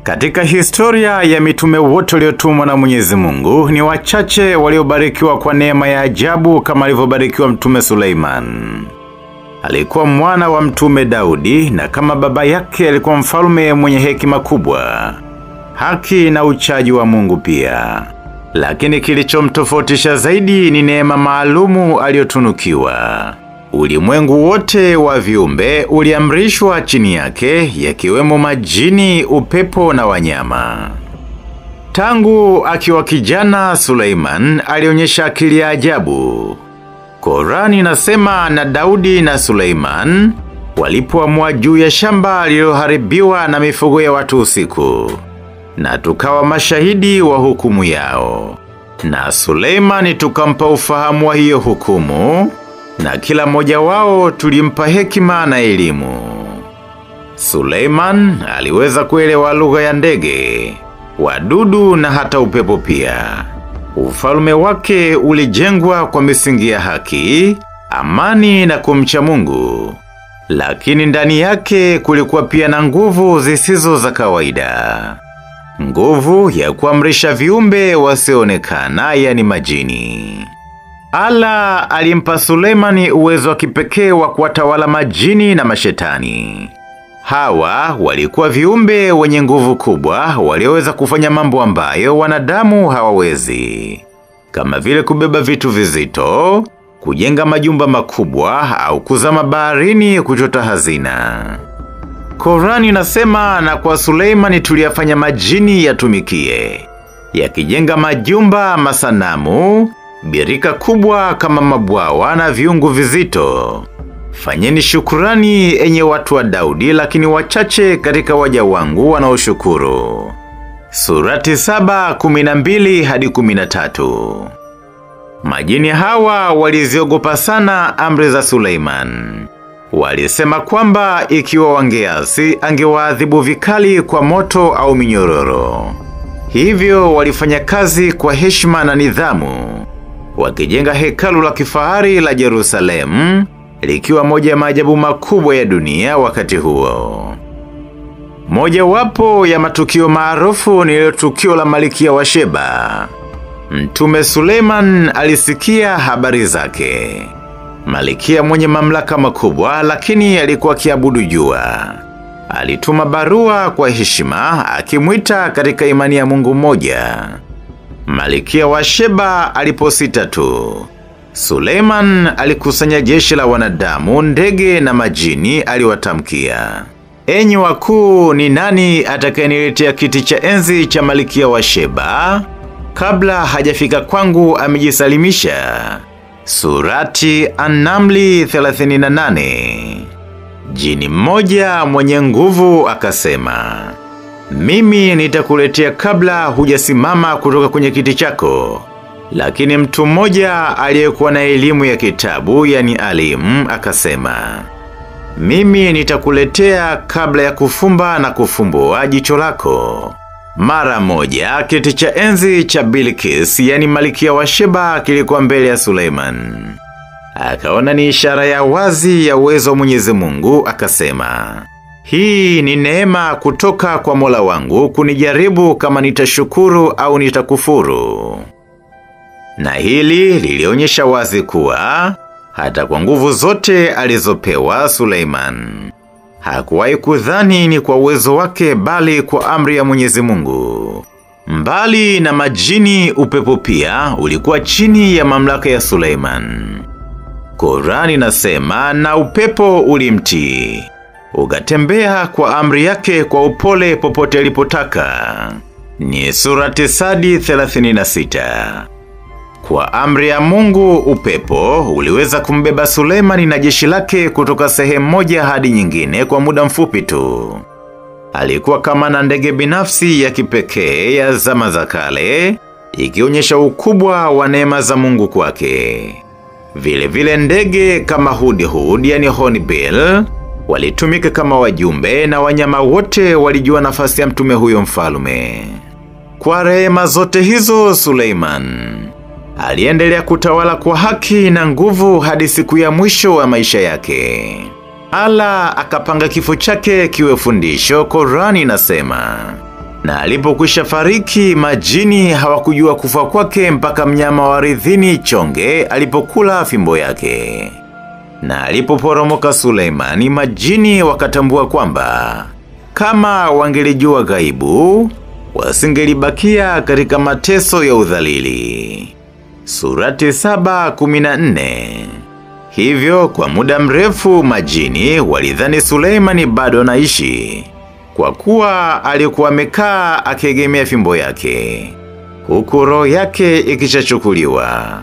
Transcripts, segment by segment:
Katika historia ya mitume wote waliotumwa na Mwenyezi Mungu, ni wachache waliobarikiwa kwa neema ya ajabu kama alivyobarikiwa mtume Suleiman. Alikuwa mwana wa mtume Daudi, na kama baba yake alikuwa mfalme mwenye hekima kubwa, haki na uchaji wa Mungu pia. Lakini kilichomtofautisha zaidi ni neema maalumu aliyotunukiwa. Ulimwengu wote wa viumbe uliamrishwa chini yake, yakiwemo majini, upepo na wanyama. Tangu akiwa kijana, Suleiman alionyesha akili ya ajabu. Qur'ani inasema na Daudi na Suleiman walipoamua juu ya shamba lililoharibiwa na mifugo ya watu usiku, na tukawa mashahidi wa hukumu yao. Na Suleiman tukampa ufahamu wa hiyo hukumu, na kila mmoja wao tulimpa hekima na elimu. Suleiman aliweza kuelewa lugha ya ndege, wadudu na hata upepo pia. Ufalme wake ulijengwa kwa misingi ya haki, amani na kumcha Mungu. Lakini ndani yake kulikuwa pia na nguvu zisizo za kawaida. Nguvu ya kuamrisha viumbe wasioonekana, yani majini. Allah alimpa Suleimani uwezo wa kipekee wa kuwatawala majini na mashetani. Hawa walikuwa viumbe wenye nguvu kubwa, walioweza kufanya mambo ambayo wanadamu hawawezi. Kama vile kubeba vitu vizito, kujenga majumba makubwa au kuzama baharini kuchota hazina. Qur'ani inasema na kwa Suleimani tuliyafanya majini yatumikie, yakijenga majumba, masanamu, birika kubwa kama mabwawa na viungu vizito. Fanyeni shukurani enye watu wa Daudi, lakini wachache katika waja wangu wanaoshukuru. Surati 7:12 hadi 13. Majini hawa waliziogopa sana amri za Suleiman. Walisema kwamba ikiwa wangeasi angewaadhibu vikali kwa moto au minyororo. Hivyo walifanya kazi kwa heshima na nidhamu, wakijenga hekalu la kifahari la Yerusalemu, likiwa moja ya maajabu makubwa ya dunia wakati huo. Moja wapo ya matukio maarufu ni tukio la Malkia wa Sheba. Mtume Suleiman alisikia habari zake. Malkia mwenye mamlaka makubwa, lakini alikuwa akiabudu jua. Alituma barua kwa heshima akimwita katika imani ya Mungu mmoja. Malkia wa Sheba aliposita tu, Suleiman alikusanya jeshi la wanadamu, ndege na majini. Aliwatamkia, enyi wakuu, ni nani atakayeniletea kiti cha enzi cha Malkia wa Sheba? Kabla hajafika kwangu amejisalimisha. Surati An-Namli 38. Jini mmoja mwenye nguvu akasema, mimi nitakuletea kabla hujasimama kutoka kwenye kiti chako. Lakini mtu mmoja aliyekuwa na elimu ya kitabu, yani alim, akasema, mimi nitakuletea kabla ya kufumba na kufumbua jicho lako. Mara moja kiti cha enzi cha Bilqis, yani Malkia wa Sheba, kilikuwa mbele ya Suleiman. Akaona ni ishara ya wazi ya uwezo wa Mwenyezi Mungu, akasema, hii ni neema kutoka kwa Mola wangu kunijaribu kama nitashukuru au nitakufuru. Na hili lilionyesha wazi kuwa hata kwa nguvu zote alizopewa Suleiman, hakuwahi kudhani ni kwa uwezo wake, bali kwa amri ya Mwenyezi Mungu. Mbali na majini, upepo pia ulikuwa chini ya mamlaka ya Suleiman. Qur'ani inasema na upepo ulimtii, ukatembea kwa amri yake kwa upole popote alipotaka. Ni surati Sadi 36. Kwa amri ya Mungu, upepo uliweza kumbeba Suleimani na jeshi lake kutoka sehemu moja hadi nyingine kwa muda mfupi tu. Alikuwa kama na ndege binafsi ya kipekee ya zama za kale, ikionyesha ukubwa wa neema za Mungu kwake. Vile vile ndege kama Hudhud, yani Hornbill, walitumika kama wajumbe, na wanyama wote walijua nafasi ya mtume huyo mfalme. Kwa rehema zote hizo, Suleiman aliendelea kutawala kwa haki na nguvu hadi siku ya mwisho wa maisha yake. Allah akapanga kifo chake kiwe fundisho. Qur'ani inasema, Na alipokwisha fariki, majini hawakujua kufa kwake mpaka mnyama wa ardhini chonge alipokula fimbo yake. Na alipoporomoka Suleimani, majini wakatambua kwamba kama wangelijua ghaibu, wasingelibakia katika mateso ya udhalili. Surati 7:14. Hivyo kwa muda mrefu majini walidhani Suleimani bado anaishi, kwa kuwa alikuwa amekaa akiegemea fimbo yake, huku roho yake ikishachukuliwa.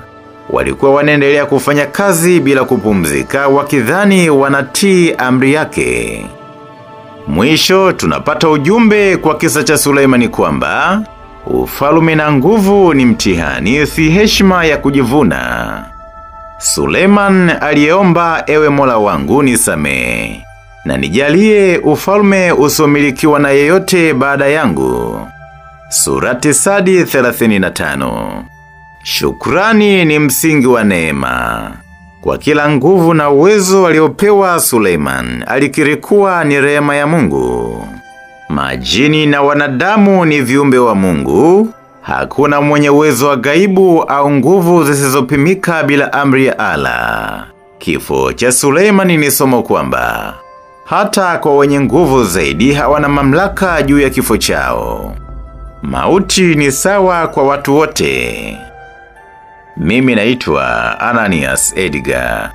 Walikuwa wanaendelea kufanya kazi bila kupumzika, wakidhani wanatii amri yake. Mwisho tunapata ujumbe kwa kisa cha Suleimani kwamba ufalme na nguvu ni mtihani, si heshima ya kujivuna. Suleiman aliyeomba, ewe Mola wangu nisamehe na nijalie ufalme usiomilikiwa na yeyote baada yangu. Surati Sadi 35. Shukrani ni msingi wa neema. Kwa kila nguvu na uwezo aliopewa, Suleiman alikiri kuwa ni rehema ya Mungu. Majini na wanadamu ni viumbe wa Mungu. Hakuna mwenye uwezo wa ghaibu au nguvu zisizopimika bila amri ya Allah. Kifo cha Suleimani ni somo kwamba hata kwa wenye nguvu zaidi hawana mamlaka juu ya kifo chao. Mauti ni sawa kwa watu wote. Mimi naitwa Ananias Edgar.